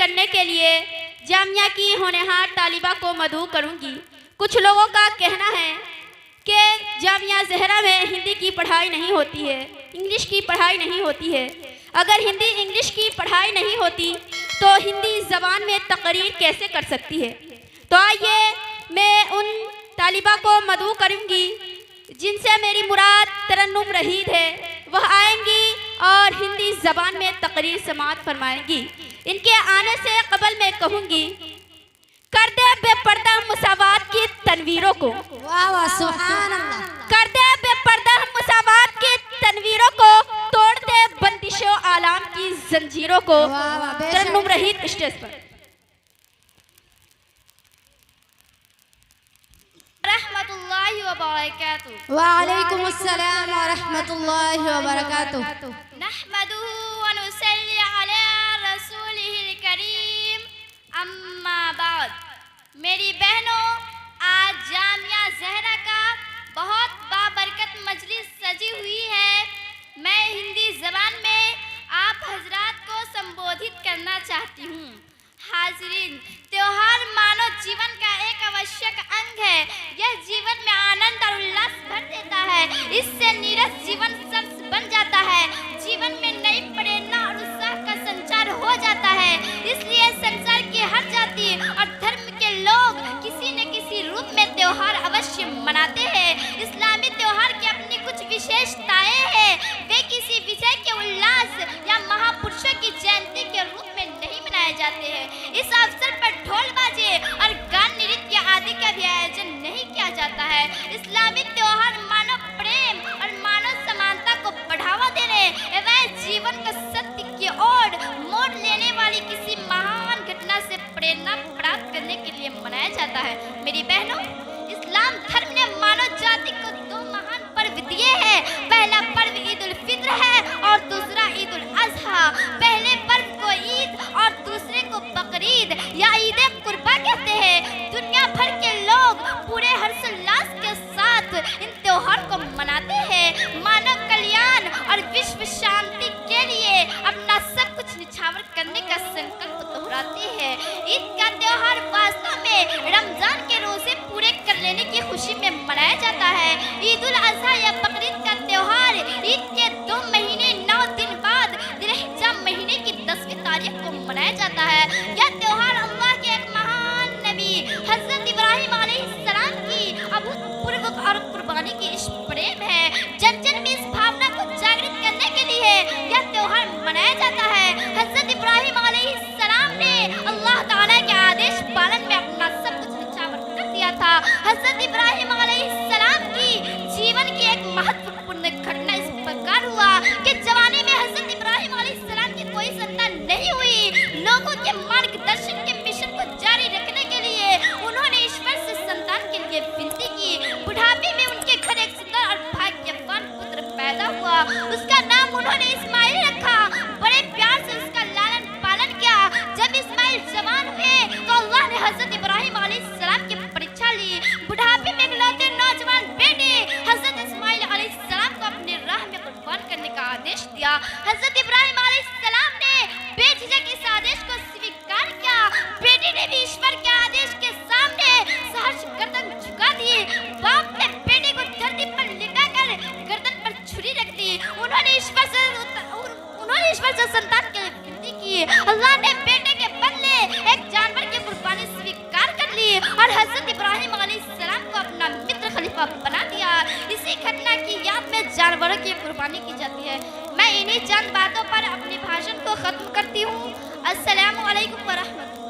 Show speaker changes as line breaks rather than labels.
करने के लिए जामिया की होनहार तालिबा को मदऊ करूंगी। कुछ लोगों का कहना है कि जामिया ज़हरा में हिंदी की पढ़ाई नहीं होती है, इंग्लिश की पढ़ाई नहीं होती है। अगर हिंदी इंग्लिश की पढ़ाई नहीं होती तो हिंदी ज़बान में तकरीर कैसे कर सकती है। तो आइए मैं उन तालिबा को मदऊ करूंगी जिनसे मेरी मुराद तरन्नुम रहीद है। वह आएंगी और हिंदी ज़बान में तकरीर समाअत फरमाएंगी। इनके आने से कबल मैं कहूँगी, कर दे बेपर्दा मुसावात की तनवीरों को,
वाह वाह सुभान अल्लाह।
कर दे बेपर्दा मुसावात की तनवीरों को, तोड़ दे बंदिशों आलाम की जंजीरों को।
वाह वाह बेशक।
तरन्नुम रहीद स्टेज पर। रहमतुल्लाहि व बरकातुहू।
वालेकुम अस्सलाम व रहमतुल्लाहि व बरकातुहू।
नहमदुहु व नुसल्ली अला रसूलिहिल करीम, अम्मा बाद। मेरी बहनों, आज जामिया ज़हरा का बहुत बाबरकत मजलिस सजी हुई है। मैं हिंदी ज़बान में आप हजरात को संबोधित करना चाहती हूँ। हाज़रीन, त्योहार मानव जीवन का एक आवश्यक अंग है। यह जीवन में आनंद और उल्लास भर देता है। इससे नीरस जीवन शख्स बन जाता है। जीवन में नई प्रेरणा और उत्साह का संचार हो जाता है। इसलिए संसार की हर जाति और धर्म के लोग किसी न किसी रूप में त्योहार अवश्य मनाते हैं। इस्लामी त्योहार की अपनी कुछ विशेषताएं हैं। वे किसी विजय के उल्लास या महापुरुषों की जयंती के रूप में नहीं मनाए जाते हैं। इस अवसर पर ढोल बाजे और गान नृत्य आदि का भी आयोजन नहीं किया जाता है। इस्लामी त्योहार मानव प्रेम और मानव समानता को बढ़ावा देने एवं जीवन को सत्य की ओर मोड़ लेने वाली किसी महान घटना से प्रेरणा प्राप्त करने के लिए मनाया जाता है। मेरी बहनों, इस्लाम धर्म ने मानव जाति को दो महान पर्व दिए हैं। पहला पर्व ईद उल फित्र है और दूसरा ईद उल अजहा। पहले पर्व को ईद और दूसरे को बकरीद या ईद कुर्बा कहते हैं। दुनिया भर के लोग पूरे हर्षोल्लास के साथ इन त्योहार को मनाते हैं। मानव कल्याण और विश्व शांति के लिए अपना सब कुछ निछावर करने का संकल्प दोहराते हैं। ईद का त्योहार वास्तव में रमजान के रोजे पूरे कर लेने की खुशी में मनाया जाता है। ईद उल अजहा या बकरीद का त्योहार ईद के 2 महीने 9 दिन बाद दिलहिज्जा महीने की 10वीं तारीख को मनाया जाता है। यह त्योहार अल्लाह के एक महान नबी हजरत इब्राहिम अलैहिस्सलाम की अभूतपूर्व और कुर्बानी की इश्क प्रेम है। जन जन में इस भावना को जागृत करने के लिए यह त्योहार मनाया जाता है। हजरत इब्राहिम अलैहिस्सलाम ने अल्लाह ताला के आदेश पालन में अपना सब कुछ निछावर कर दिया था। हजरत इब्राहिम अलैहिस्सलाम की जीवन की एक महत्वपूर्ण घटना इस प्रकार हुआ कि जवानी में हजरत इब्राहिम अलैहिस्सलाम की कोई संतान नहीं हुई। लोगों के मार्गदर्शन के मिशन को जारी रखने के लिए उन्होंने ईश्वर से संतान के लिए विनती की। बुढ़ापे में उनके घर एक सुंदर और भाग्यवान पुत्र पैदा हुआ। उसका नाम उन्होंने इस्माइल रखा। बड़े प्यार से उसका लालन पालन किया। जब इस्माइल जवान हुए तो अल्लाह ने हजरत इब्राहिम अलैहिस्सलाम की परीक्षा ली। बुढ़ापे में इकलौते नौजवान बेटे हजरत इस्माइल अलैहिस्सलाम को अपने राह में कुर्बान करने का आदेश दिया। हजरत इब्राहिम अलैहिस्सलाम ने बेझिझक इस आदेश को स्वीकार किया। बेटे ने भी ईश्वर के आदेश के सामने सहर्ष गर्दन झुका दी। बाप ने बेटे को धरती पर लिटाकर गर्दन पर छुरी रख दी। उन्होंने ईश्वर से संतान के लिए विनती की। अल्लाह ने बेटे के बदले एक जानवर की कुर्बानी स्वीकार कर ली और हजरत इब्राहिम अलैहिस्सलाम को अपना मित्र खलीफा बना दिया। इसी घटना की याद में जानवरों की कुर्बानी की जाती है। मैं इन्हीं चंद बातों पर अपने भाषण को खत्म करती हूँ। अस्सलामु अलैकुम व रहमतुल्लाह।